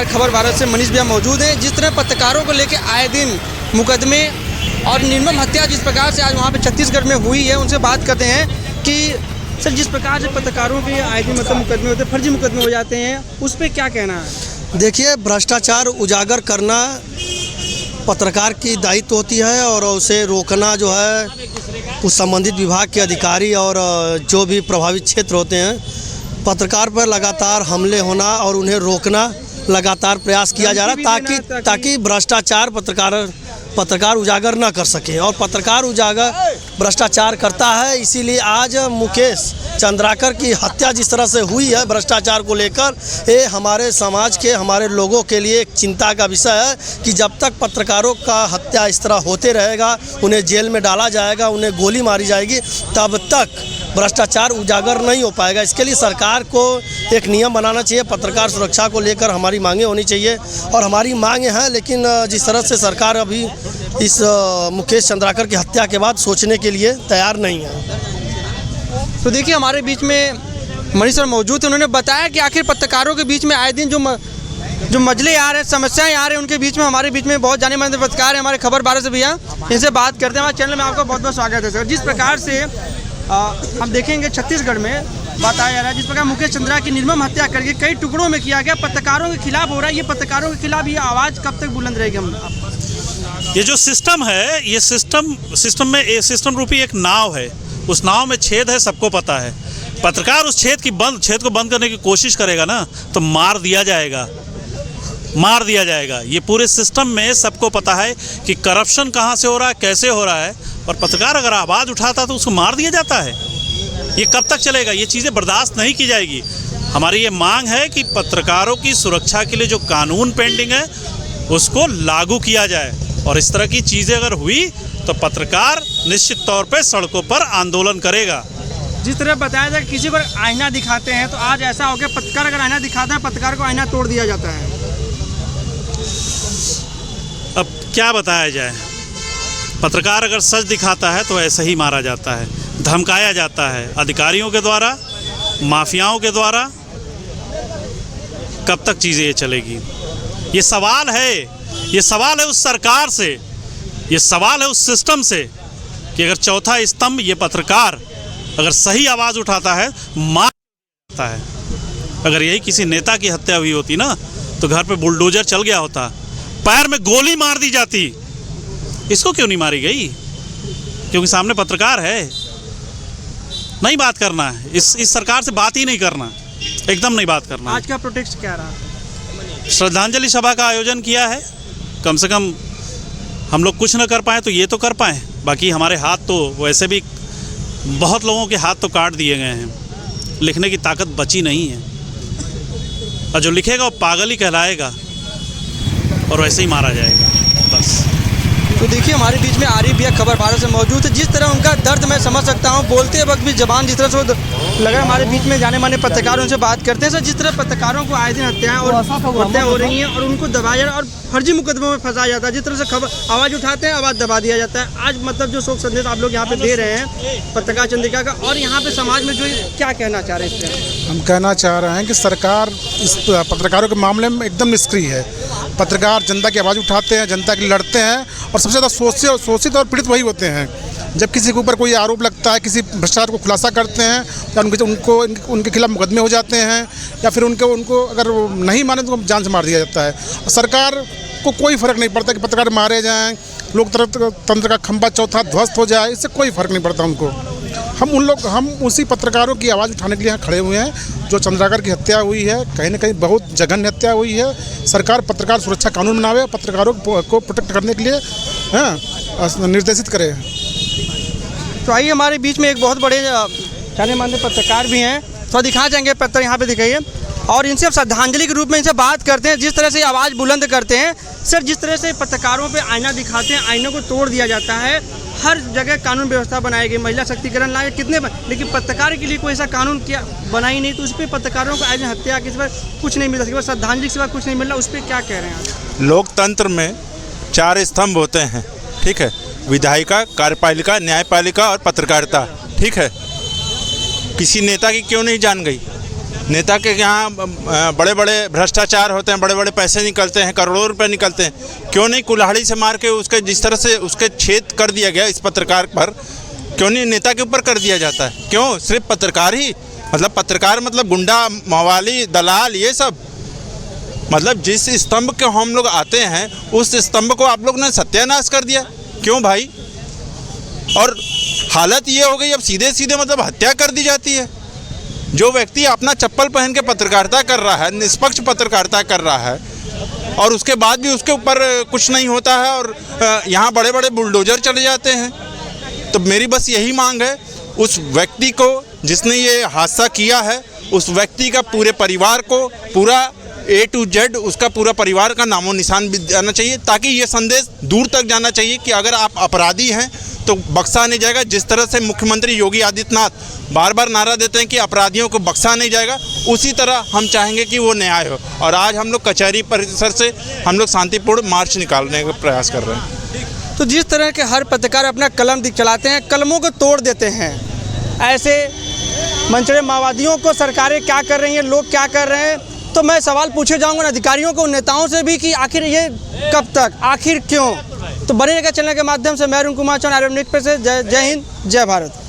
पत्रकार खबर भारत से मनीष भैया मौजूद हैं। जिस तरह पत्रकारों को लेकर आए दिन मुकदमे और निर्मम हत्या जिस प्रकार से आज वहाँ पे छत्तीसगढ़ में हुई है, उनसे बात करते हैं कि सर जिस प्रकार से पत्रकारों के आए दिन मतलब मुकदमे होते हैं, फर्जी मुकदमे हो जाते हैं, उस पर क्या कहना है? देखिए, भ्रष्टाचार उजागर करना पत्रकार की दायित्व होती है और उसे रोकना जो है उस संबंधित विभाग के अधिकारी और जो भी प्रभावित क्षेत्र होते हैं, पत्रकार पर लगातार हमले होना और उन्हें रोकना लगातार प्रयास किया जा रहा है ताकि भ्रष्टाचार पत्रकार उजागर न कर सके। और पत्रकार उजागर भ्रष्टाचार करता है, इसीलिए आज मुकेश चंद्राकर की हत्या जिस तरह से हुई है भ्रष्टाचार को लेकर, ये हमारे समाज के हमारे लोगों के लिए एक चिंता का विषय है कि जब तक पत्रकारों का हत्या इस तरह होते रहेगा, उन्हें जेल में डाला जाएगा, उन्हें गोली मारी जाएगी, तब तक भ्रष्टाचार उजागर नहीं हो पाएगा। इसके लिए सरकार को एक नियम बनाना चाहिए। पत्रकार सुरक्षा को लेकर हमारी मांगें होनी चाहिए और हमारी मांगें हैं, लेकिन जिस तरह से सरकार अभी इस मुकेश चंद्राकर की हत्या के बाद सोचने के लिए तैयार नहीं है। तो देखिए, हमारे बीच में मनीष सर मौजूद थे। उन्होंने बताया कि आखिर पत्रकारों के बीच में आए दिन जो मजले आ रहे हैं, समस्याएं आ रही हैं, उनके बीच में हमारे बीच में बहुत जाने माने पत्रकार हैं हमारे खबर भारत से भैया, इनसे बात करते हैं। हमारे चैनल में आपका बहुत बहुत स्वागत है सर। जिस प्रकार से हम देखेंगे छत्तीसगढ़ में बताया जा रहा है, जिस प्रकार मुकेश चंद्रा की निर्मम हत्या करके कई टुकड़ों में किया गया, पत्रकारों के खिलाफ हो रहा है। ये पत्रकारों के खिलाफ ये आवाज़ कब तक बुलंद रहेगी? ये जो सिस्टम है, ये सिस्टम में एक सिस्टम रूपी एक नाव है, उस नाव में छेद है, सबको पता है। पत्रकार उस छेद को बंद करने की कोशिश करेगा ना, तो मार दिया जाएगा। ये पूरे सिस्टम में सबको पता है कि करप्शन कहाँ से हो रहा है, कैसे हो रहा है, और पत्रकार अगर आवाज़ उठाता तो उसको मार दिया जाता है। ये कब तक चलेगा? ये चीज़ें बर्दाश्त नहीं की जाएगी। हमारी ये मांग है कि पत्रकारों की सुरक्षा के लिए जो कानून पेंडिंग है उसको लागू किया जाए, और इस तरह की चीज़ें अगर हुई तो पत्रकार निश्चित तौर पे सड़कों पर आंदोलन करेगा। जिस तरह बताया जाए किसी को आईना दिखाते हैं, तो आज ऐसा हो गया पत्रकार अगर आईना दिखाता है, पत्रकार को आईना तोड़ दिया जाता है। अब क्या बताया जाए, पत्रकार अगर सच दिखाता है तो ऐसे ही मारा जाता है, धमकाया जाता है अधिकारियों के द्वारा, माफियाओं के द्वारा। कब तक चीज़ें ये चलेगी? ये सवाल है उस सरकार से, ये सवाल है उस सिस्टम से कि अगर चौथा स्तंभ ये पत्रकार अगर सही आवाज़ उठाता है, मार जाता है। अगर यही किसी नेता की हत्या हुई होती ना, तो घर पे बुलडोजर चल गया होता, पैर में गोली मार दी जाती। इसको क्यों नहीं मारी गई? क्योंकि सामने पत्रकार है। नहीं बात करना है, इस सरकार से बात ही नहीं करना, एकदम नहीं बात करना। आज का प्रोटेस्ट क्या रहा? श्रद्धांजलि सभा का आयोजन किया है। कम से कम हम लोग कुछ न कर पाए तो ये तो कर पाए, बाकी हमारे हाथ तो वैसे भी बहुत लोगों के हाथ तो काट दिए गए हैं, लिखने की ताकत बची नहीं है, और जो लिखेगा वो पागल ही कहलाएगा और वैसे ही मारा जाएगा बस। तो देखिए, हमारे बीच में आरिफ भैया खबर भारत से मौजूद है। जिस तरह उनका दर्द मैं समझ सकता हूँ, बोलते वक्त भी जबान जिस तरह से लगा। हमारे बीच में जाने माने पत्रकार, उनसे बात करते हैं। सर, जिस तरह पत्रकारों को आए दिन हत्याएं हो रही हैं और उनको दबाया जा रहा है और फर्जी मुकदमों में फंसाया जाता है, जिस तरह से खबर आवाज़ उठाते हैं, आवाज़ दबा दिया जाता है। आज मतलब जो शोक संदेश आप लोग यहाँ पे दे रहे हैं पत्रकार चंद्रिका का, और यहाँ पे समाज में जो क्या कहना चाह रहे हैं इस पर? हम कहना चाह रहे हैं कि सरकार इस पत्रकारों के मामले में एकदम निष्क्रिय है। पत्रकार जनता की आवाज़ उठाते हैं, जनता के लिए लड़ते हैं, और सबसे ज़्यादा शोषित और पीड़ित वही होते हैं। जब किसी के ऊपर कोई आरोप लगता है, किसी भ्रष्टाचार को खुलासा करते हैं, या उनके खिलाफ मुकदमे हो जाते हैं, या फिर उनको अगर नहीं माने तो जान से मार दिया जाता है। सरकार को कोई फ़र्क नहीं पड़ता कि पत्रकार मारे जाएं, लोकतंत्र का खंभा चौथा ध्वस्त हो जाए, इससे कोई फ़र्क नहीं पड़ता उनको। हम उसी पत्रकारों की आवाज़ उठाने के लिए यहाँ खड़े हुए हैं। जो चंद्राकर की हत्या हुई है, कहीं ना कहीं बहुत जघन्य हत्या हुई है। सरकार पत्रकार सुरक्षा कानून बनावे, पत्रकारों को प्रोटेक्ट करने के लिए निर्देशित करे। तो आइए, हमारे बीच में एक बहुत बड़े जाने माने पत्रकार भी हैं, थोड़ा दिखा जाएंगे पत्र, यहाँ पे दिखाइए, और इनसे अब श्रद्धांजलि के रूप में इनसे बात करते हैं। जिस तरह से आवाज़ बुलंद करते हैं सर, जिस तरह से पत्रकारों पे आईना दिखाते हैं, आईनों को तोड़ दिया जाता है, हर जगह कानून व्यवस्था बनाई गई, महिला शक्तिकरण लाए कितने, लेकिन पत्रकार के लिए कोई ऐसा कानून क्या बनाई नहीं, तो उस पर पत्रकारों को आज हत्या के सिवा कुछ नहीं मिल रहा, श्रद्धांजलि के सिवा कुछ नहीं मिल रहा, उस पर क्या कह रहे हैं? लोकतंत्र में 4 स्तंभ होते हैं, ठीक है, विधायिका, कार्यपालिका, न्यायपालिका और पत्रकारिता, ठीक है। किसी नेता की क्यों नहीं जान गई? नेता के यहाँ बड़े बड़े भ्रष्टाचार होते हैं, बड़े बड़े पैसे निकलते हैं, करोड़ों रुपए निकलते हैं, क्यों नहीं कुल्हाड़ी से मार के उसके जिस तरह से उसके छेद कर दिया गया इस पत्रकार पर, क्यों नहीं नेता के ऊपर कर दिया जाता है? क्यों सिर्फ पत्रकार ही? मतलब पत्रकार मतलब गुंडा, मवाली, दलाल, ये सब? मतलब जिस स्तंभ के हम लोग आते हैं उस स्तंभ को आप लोग ने सत्यानाश कर दिया, क्यों भाई? और हालत ये हो गई अब सीधे सीधे मतलब हत्या कर दी जाती है। जो व्यक्ति अपना चप्पल पहन के पत्रकारिता कर रहा है, निष्पक्ष पत्रकारिता कर रहा है, और उसके बाद भी उसके ऊपर कुछ नहीं होता है और यहाँ बड़े बड़े बुलडोजर चले जाते हैं। तो मेरी बस यही मांग है, उस व्यक्ति को जिसने ये हादसा किया है, उस व्यक्ति का पूरे परिवार को, पूरा A to Z उसका पूरा परिवार का नामो निशान भी जाना चाहिए, ताकि ये संदेश दूर तक जाना चाहिए कि अगर आप अपराधी हैं तो बख्शा नहीं जाएगा। जिस तरह से मुख्यमंत्री योगी आदित्यनाथ बार बार नारा देते हैं कि अपराधियों को बख्शा नहीं जाएगा, उसी तरह हम चाहेंगे कि वो न्याय हो। और आज हम लोग कचहरी परिसर से हम लोग शांतिपूर्ण मार्च निकालने का प्रयास कर रहे हैं। तो जिस तरह के हर पत्रकार अपना कलम चलाते हैं, कलमों को तोड़ देते हैं, ऐसे मनचले माओवादियों को सरकारें क्या कर रही हैं, लोग क्या कर रहे हैं? तो मैं सवाल पूछे जाऊंगा अधिकारियों को, नेताओं से भी कि आखिर ये कब तक, आखिर क्यों? तो बने रहेगा चैनल के माध्यम से। मैं अरुण कुमार चौहान, आर्यन न्यूज़ से। जय हिंद, जय भारत।